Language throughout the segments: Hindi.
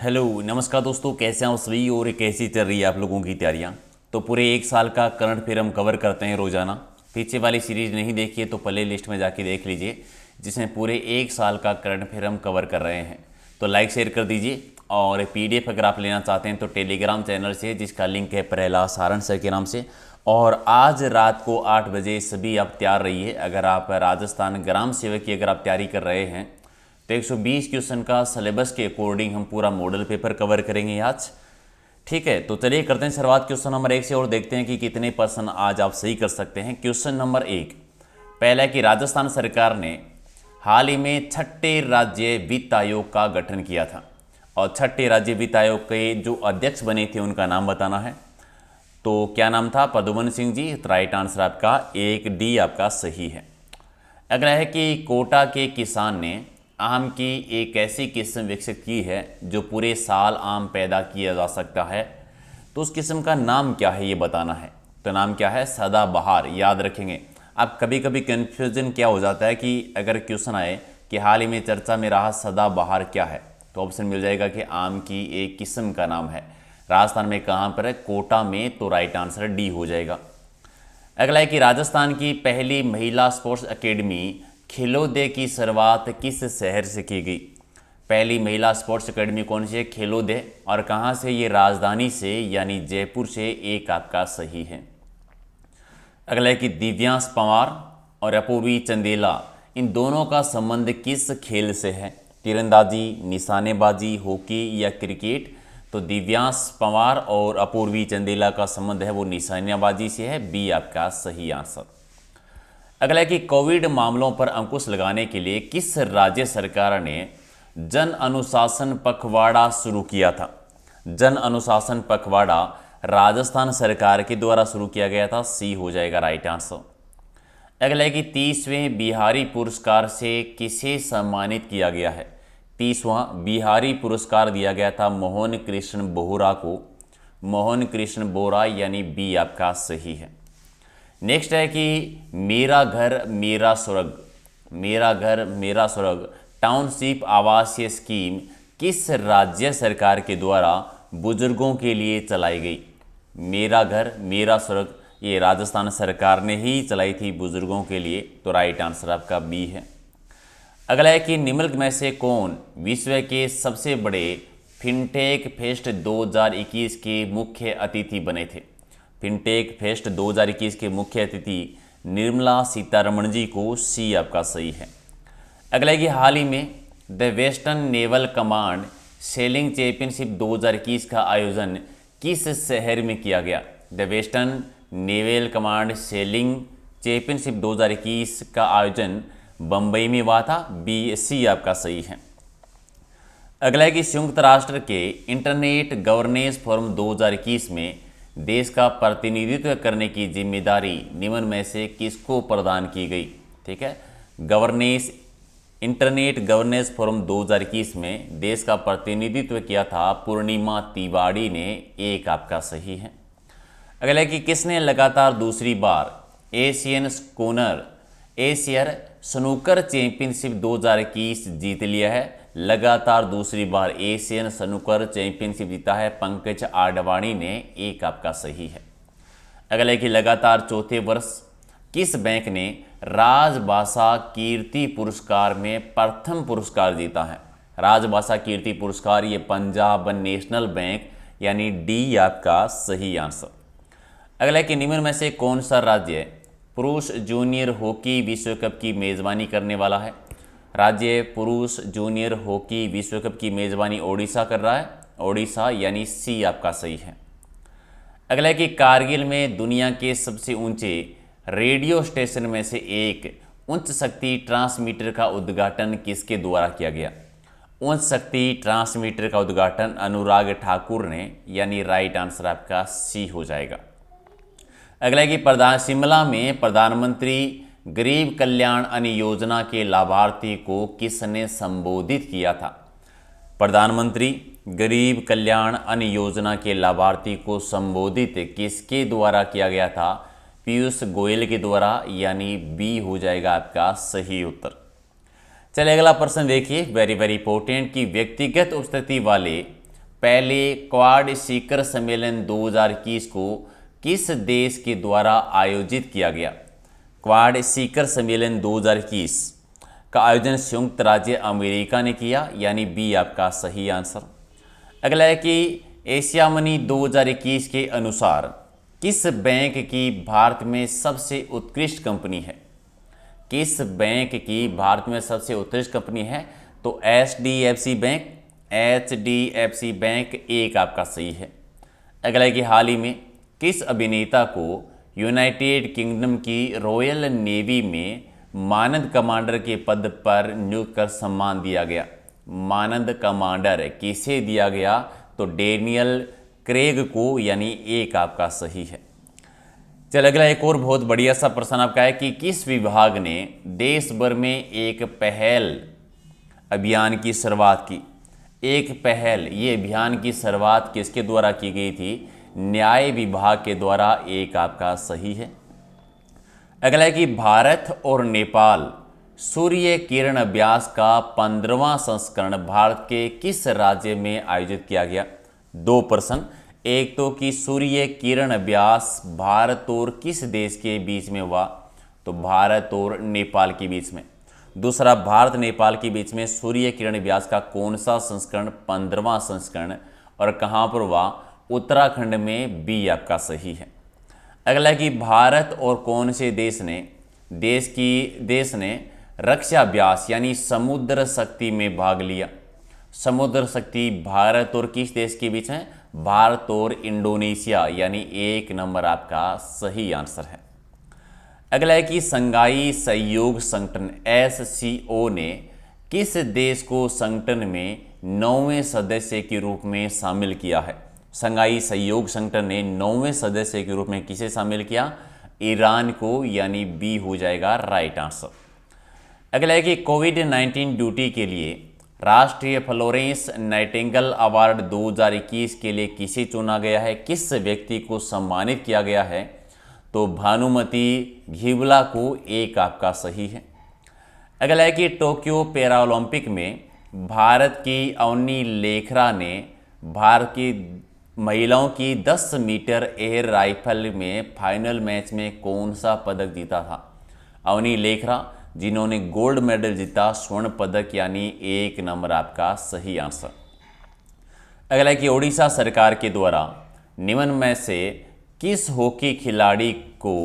हेलो नमस्कार दोस्तों, कैसे हैं आप सभी और कैसी चल रही है आप लोगों की तैयारियां। तो पूरे एक साल का करंट अफेयर हम कवर करते हैं रोजाना। पीछे वाली सीरीज नहीं देखी है तो प्ले लिस्ट में जाके देख लीजिए, जिसमें पूरे एक साल का करंट अफेयर हम कवर कर रहे हैं। तो लाइक शेयर कर दीजिए, और पीडीएफ अगर आप लेना चाहते हैं तो टेलीग्राम चैनल से, जिसका लिंक है प्रहलाद सारण सर के नाम से। और आज रात को 8 बजे सभी आप तैयार रहिए। अगर आप राजस्थान ग्राम सेवक की अगर आप तैयारी कर रहे हैं तो 120 क्वेश्चन का सिलेबस के अकॉर्डिंग हम पूरा मॉडल पेपर कवर करेंगे आज। ठीक है, तो चलिए करते हैं शुरुआत क्वेश्चन नंबर 1 से और देखते हैं कि कितने पर्सन आज आप सही कर सकते हैं। क्वेश्चन नंबर 1 पहला है कि राजस्थान सरकार ने हाल ही में छठे राज्य वित्त आयोग का गठन किया था, और छठे राज्य वित्त आयोग के जो अध्यक्ष बने थे उनका नाम बताना है। तो क्या नाम था? पदुमन सिंह जी। राइट आंसर आपका 1D आपका सही है। अगला है कि कोटा के किसान ने आम की एक ऐसी किस्म विकसित की है जो पूरे साल आम पैदा किया जा सकता है, तो उस किस्म का नाम क्या है ये बताना है। तो नाम क्या है? सदाबहार। याद रखेंगे। अब कभी कभी कन्फ्यूजन क्या हो जाता है कि अगर क्वेश्चन आए कि हाल ही में चर्चा में रहा सदाबहार क्या है, तो ऑप्शन मिल जाएगा कि आम की एक किस्म का नाम है। राजस्थान में कहाँ पर है? कोटा में। तो राइट आंसर डी हो जाएगा। अगला है कि राजस्थान की पहली महिला स्पोर्ट्स एकेडमी खिलोदे की शुरुआत किस शहर से की गई? पहली महिला स्पोर्ट्स एकेडमी कौन सी है? खिलोदे। और कहाँ से? ये राजधानी से यानी जयपुर से। एक आपका सही है। अगला है कि दिव्यांश पंवार और अपूर्वी चंदेला, इन दोनों का संबंध किस खेल से है? तीरंदाजी, निशानेबाजी, हॉकी या क्रिकेट? तो दिव्यांश पंवार और अपूर्वी चंदेला का संबंध है वो निशानेबाजी से है। बी आपका सही आंसर। अगला है कि कोविड मामलों पर अंकुश लगाने के लिए किस राज्य सरकार ने जन अनुशासन पखवाड़ा शुरू किया था? जन अनुशासन पखवाड़ा राजस्थान सरकार के द्वारा शुरू किया गया था। सी हो जाएगा राइट आंसर। अगला है कि 30वें बिहारी पुरस्कार से किसे सम्मानित किया गया है? 30वां बिहारी पुरस्कार दिया गया था मोहन कृष्ण बोहरा को। मोहन कृष्ण बोहरा यानी बी आपका सही है। नेक्स्ट है कि मेरा घर मेरा स्वर्ग, मेरा घर मेरा स्वर्ग टाउनशिप आवासीय स्कीम किस राज्य सरकार के द्वारा बुजुर्गों के लिए चलाई गई? मेरा घर मेरा स्वर्ग ये राजस्थान सरकार ने ही चलाई थी बुजुर्गों के लिए। तो राइट आंसर आपका बी है। अगला है कि निम्नलिखित में से कौन विश्व के सबसे बड़े फिनटेक फेस्ट 2021 के मुख्य अतिथि बने थे? फिनटेक फेस्ट 2021 के मुख्य अतिथि निर्मला सीतारमण जी को। सी आपका सही है। अगला है कि हाल ही में the western naval command selling championship 2021 का आयोजन किस शहर में किया गया? The western naval command selling championship 2021 का आयोजन बम्बई में हुआ था। बी सी आपका सही है। अगला है कि संयुक्त राष्ट्र के इंटरनेट गवर्नेंस फोरम 2021 में देश का प्रतिनिधित्व करने की जिम्मेदारी निम्न में से किसको प्रदान की गई? ठीक है, इंटरनेट गवर्नेंस फोरम 2021 में देश का प्रतिनिधित्व किया था पूर्णिमा तिवारी ने। एक आपका सही है। अगला है कि किसने लगातार दूसरी बार एशियन स्नूकर चैंपियनशिप 2021 जीत लिया है? लगातार दूसरी बार एशियन स्नूकर चैंपियनशिप जीता है पंकज आडवाणी ने। एक आपका सही है। अगला है कि लगातार चौथे वर्ष किस बैंक ने राजभाषा कीर्ति पुरस्कार में प्रथम पुरस्कार जीता है? राजभाषा कीर्ति पुरस्कार ये पंजाब नेशनल बैंक यानी डी आपका सही आंसर। अगला है कि निम्न में से कौन सा राज्य पुरुष जूनियर हॉकी विश्व कप की मेज़बानी करने वाला है? राज्य पुरुष जूनियर हॉकी विश्व कप की मेज़बानी ओडिशा कर रहा है। ओडिशा यानी सी आपका सही है। अगला है कि कारगिल में दुनिया के सबसे ऊंचे रेडियो स्टेशन में से एक उच्च शक्ति ट्रांसमीटर का उद्घाटन किसके द्वारा किया गया? उच्च शक्ति ट्रांसमीटर का उद्घाटन अनुराग ठाकुर ने, यानी राइट आंसर आपका सी हो जाएगा। अगला है कि शिमला में प्रधानमंत्री गरीब कल्याण अन्न योजना के लाभार्थी को किसने संबोधित किया था? प्रधानमंत्री गरीब कल्याण अन्न योजना के लाभार्थी को संबोधित किसके द्वारा किया गया था? पीयूष गोयल के द्वारा, यानी बी हो जाएगा आपका सही उत्तर। चलिए अगला प्रश्न देखिए, वेरी वेरी इंपॉर्टेंट, कि व्यक्तिगत उपस्थिति वाले पहले क्वाड शिखर सम्मेलन 2021 को किस देश के द्वारा आयोजित किया गया? क्वाड शिखर सम्मेलन 2021 का आयोजन संयुक्त राज्य अमेरिका ने किया, यानी बी आपका सही आंसर। अगला है कि एशिया मनी 2021 के अनुसार किस बैंक की भारत में सबसे उत्कृष्ट कंपनी है? किस बैंक की भारत में सबसे उत्कृष्ट कंपनी है? तो HDFC बैंक, HDFC बैंक एक आपका सही है। अगला है कि हाल ही में किस अभिनेता को यूनाइटेड किंगडम की रॉयल नेवी में मानद कमांडर के पद पर नियुक्त कर सम्मान दिया गया? मानद कमांडर किसे दिया गया? तो डेनियल क्रेग को, यानी एक आपका सही है। चल अगला एक और बहुत बढ़िया सा प्रश्न आपका है कि किस विभाग ने देश भर में एक पहल अभियान की शुरुआत की? एक पहल, ये अभियान की शुरुआत किसके द्वारा की गई थी? न्याय विभाग के द्वारा, एक आपका सही है। अगला है कि भारत और नेपाल सूर्य किरण अभ्यास का 15वां संस्करण भारत के किस राज्य में आयोजित किया गया? दो प्रश्न, एक तो कि सूर्य किरण अभ्यास भारत और किस देश के बीच में हुआ? तो भारत और नेपाल के बीच में। दूसरा, भारत नेपाल के बीच में सूर्य किरण अभ्यास का कौन सा संस्करण 15वां संस्करण और कहाँ पर हुआ? उत्तराखंड में, बी आपका सही है। अगला कि भारत और कौन से देश ने रक्षा अभ्यास यानी समुद्र शक्ति में भाग लिया? समुद्र शक्ति भारत और किस देश के बीच है? भारत और इंडोनेशिया, यानी एक नंबर आपका सही आंसर है। अगला है कि संघाई सहयोग संगठन SCO ने किस देश को संगठन में 9वें सदस्य के रूप में शामिल किया है? संघाई सहयोग संगठन ने 9वें सदस्य के रूप में किसे शामिल किया? ईरान को, यानी बी हो जाएगा राइट आंसर। अगला है कि कोविड-19 ड्यूटी के लिए राष्ट्रीय फ्लोरेंस नाइटिंगेल अवार्ड 2021 के लिए किसे चुना गया है? किस व्यक्ति को सम्मानित किया गया है? तो भानुमति घिबला को, एक आपका सही है। अगला है कि टोक्यो पैरालंपिक में भारत की अवनी लेखरा ने भारत की महिलाओं की 10 मीटर एयर राइफल में फाइनल मैच में कौन सा पदक जीता था? अवनी लेखरा, जिन्होंने गोल्ड मेडल जीता, स्वर्ण पदक, यानी एक नंबर आपका सही आंसर। अगला है कि ओडिशा सरकार के द्वारा निम्न में से किस हॉकी खिलाड़ी को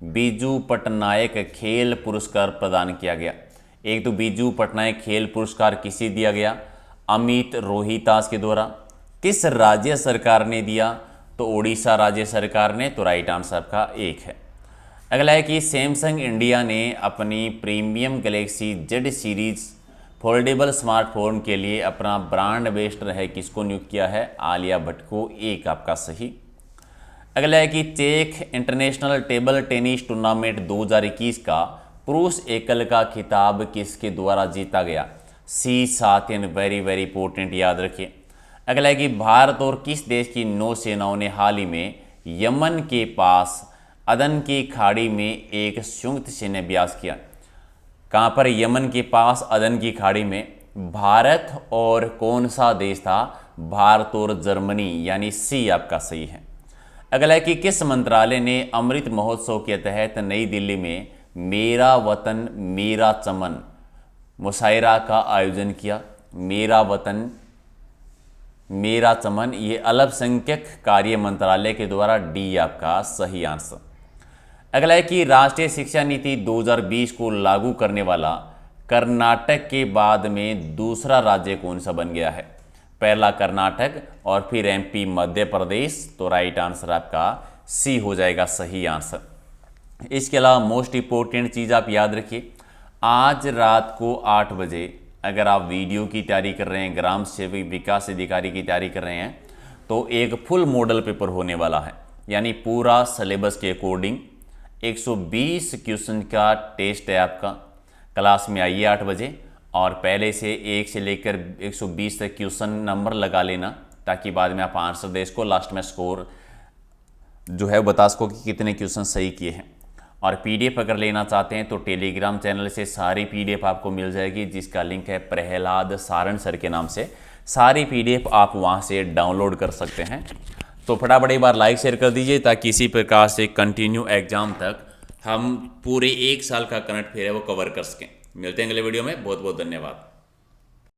बीजू पटनायक खेल पुरस्कार प्रदान किया गया? एक तो बीजू पटनायक खेल पुरस्कार किसे दिया गया? अमित रोहितास के द्वारा। किस राज्य सरकार ने दिया? तो ओडिशा राज्य सरकार ने, तो राइट आंसर आपका एक है। अगला है कि सैमसंग इंडिया ने अपनी premium Galaxy Z series foldable smartphone के लिए अपना ब्रांड एम्बेसडर है किसको नियुक्त किया है? आलिया भट्ट को, एक आपका सही। अगला है कि चेक इंटरनेशनल टेबल टेनिस टूर्नामेंट 2021 का पुरुष एकल का खिताब किसके द्वारा जीता गया? सी साथियन, वेरी वेरी इंपॉर्टेंट, याद रखिए। अगला है कि भारत और किस देश की नौसेनाओं ने हाल ही में यमन के पास अदन की खाड़ी में एक संयुक्त सैन्य अभ्यास किया? कहाँ पर? यमन के पास अदन की खाड़ी में। भारत और कौन सा देश था? भारत और जर्मनी, यानी सी आपका सही है। अगला है कि किस मंत्रालय ने अमृत महोत्सव के तहत नई दिल्ली में मेरा वतन मेरा चमन मुशायरा का आयोजन किया? मेरा वतन मेरा चमन, ये अल्पसंख्यक कार्य मंत्रालय के द्वारा, डी आपका सही आंसर। अगला है कि राष्ट्रीय शिक्षा नीति 2020 को लागू करने वाला कर्नाटक के बाद में दूसरा राज्य कौन सा बन गया है? पहला कर्नाटक और फिर MP मध्य प्रदेश, तो राइट आंसर आपका सी हो जाएगा सही आंसर। इसके अलावा मोस्ट इंपॉर्टेंट चीज़ आप याद रखिए, आज रात को 8 बजे अगर आप वीडियो की तैयारी कर रहे हैं, ग्राम सेवक विकास अधिकारी की तैयारी कर रहे हैं, तो एक फुल मॉडल पेपर होने वाला है, यानी पूरा सिलेबस के अकॉर्डिंग 120 क्वेश्चन का टेस्ट है आपका। क्लास में आइए 8 बजे और पहले से 1 से लेकर 120 तक क्वेश्चन नंबर लगा लेना, ताकि बाद में आप आंसर दे इसको, लास्ट में स्कोर जो है बता सको कि कितने क्वेश्चन सही किए हैं। और पीडीएफ अगर लेना चाहते हैं तो टेलीग्राम चैनल से सारी पीडीएफ आपको मिल जाएगी, जिसका लिंक है प्रहलाद सारण सर के नाम से। सारी पीडीएफ आप वहां से डाउनलोड कर सकते हैं। तो फटाफट एक बार लाइक शेयर कर दीजिए ताकि इसी प्रकार से कंटिन्यू एग्जाम तक हम पूरे 1 साल का करंट अफेयर है वो कवर कर सकें। मिलते हैं अगले वीडियो में। बहुत बहुत धन्यवाद।